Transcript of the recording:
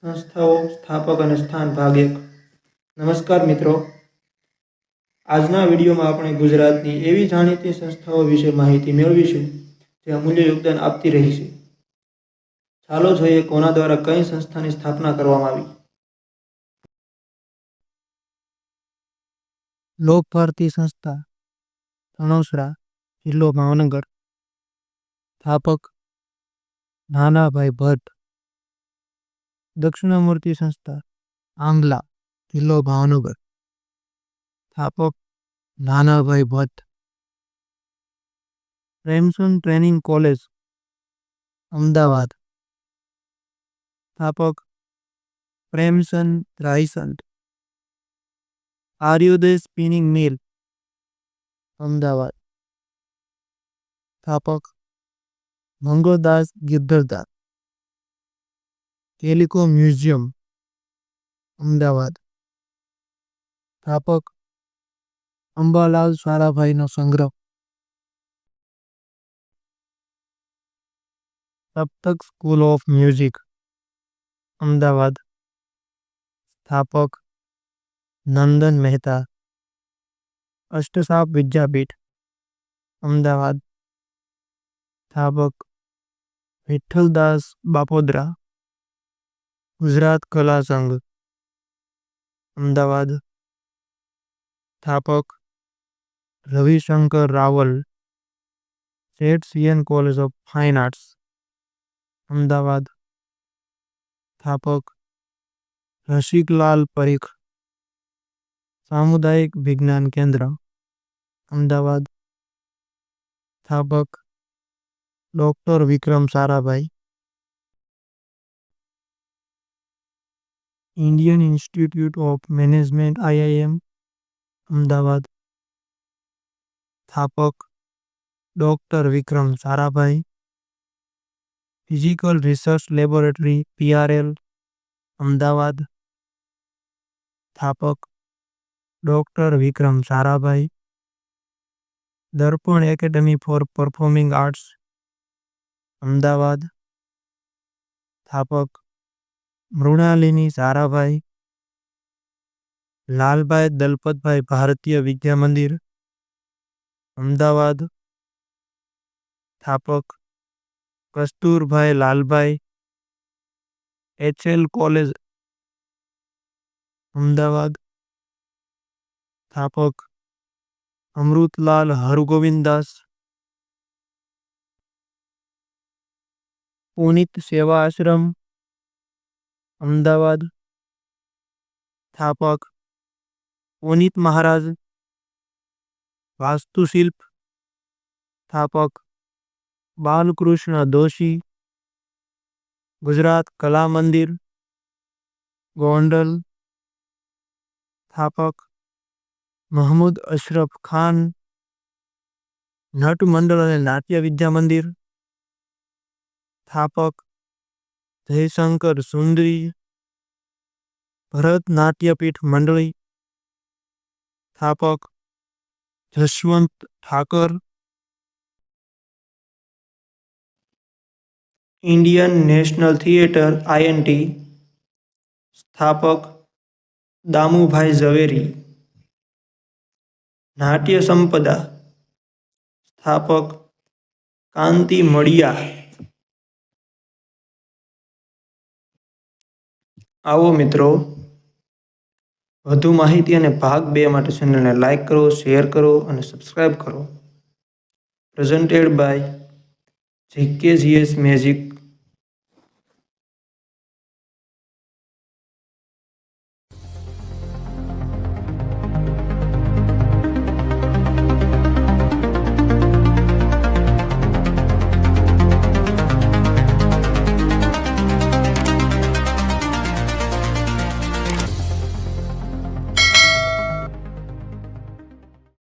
સંસ્થાઓ સ્થાપક અને સ્થાન ભાગ 1। નમસ્કાર મિત્રો, આજના વિડીયોમાં આપણે ગુજરાતની એવી જાણીતી સંસ્થાઓ વિશે માહિતી મેળવીશું જે અમૂલ્ય યોગદાન આપતી રહી છે। ચાલો જોઈએ કોના દ્વારા કઈ સંસ્થાની સ્થાપના કરવામાં આવી। લોક ભારતી સંસ્થા, તણોસરા, જિલ્લો ભાવનગર। સ્થાપક નાનાભાઈ ભટ્ટ। દક્ષિણામૂર્તિ સંસ્થા, આંગલા, જિલ્લો ભાવનગર। સ્થાપક નાનાભાઈ ભટ્ટ। Premchand training college, Ahmedabad. સ્થાપક પ્રેમચંદ રાયસંત। Aryoday spinning mill, Ahmedabad. સ્થાપક મંગળદાસ ગિરધરદાર। Telecom museum, Ahmedabad. સ્થાપક અંબાલાલ સારાભાઈનો સંગ્રહ। Saptak school of music, Ahmedabad. સ્થાપક નંદન મહેતા। અષ્ટસાપ વિદ્યાપીઠ, અમદાવાદ। સ્થાપક વિઠ્ઠલદાસ બાપોદરા। ગુજરાત કલા સંઘ, અમદાવાદ। સ્થાપક Ravishankar Raval. ZCN college of fine arts, Ahmedabad. સ્થાપક રસિકલાલ પરીખ। સામુદાયિક વિજ્ઞાન કેન્દ્ર, અમદાવાદ। સ્થાપક doctor Vikram Sarabhai. Indian institute of management IIM, Ahmedabad. સ્થાપક doctor Vikram Sarabhai. Physical research laboratory PRL, Ahmedabad. સ્થાપક doctor Vikram Sarabhai. Darpan academy for performing arts, Ahmedabad. સ્થાપક મૃણાલિની સારાભાઈ। લાલભાઈ દલપતભાઈ ભારતીય વિદ્યા મંદિર, અમદાવાદ। સ્થાપક કસ્તુરભાઈ લાલભાઈ। HL college, Ahmedabad. સ્થાપક અમૃતલાલ હરગોવિંદાસ। પુનિત સેવા આશ્રમ, અમદાવાદ। સ્થાપક પુનિત મહારાજ વાસ્તુશિલ્પ। સ્થાપક બાલકૃષ્ણ દોશી। ગુજરાત કલા મંદિર, ગોંડલ। સ્થાપક મહમૂદ અશરફ ખાન। નટ મંડળ અને નાટ્ય વિદ્યા મંદિર। સ્થાપક જયશંકર સુંદરી। ભરત નાટ્યપીઠ મંડળી। સ્થાપક Jashwant Thakar. Indian national theatre INT, સ્થાપક દામુભાઈ ઝવેરી। નાટ્ય સંપદા, સ્થાપક કાંતિ મળિયા। આવો મિત્રો, વધુ માહિતી અને ભાગ 2 માટે ચેનલને લાઈક કરો, શેર કરો અને સબસ્ક્રાઇબ કરો। Presented by GKGS magic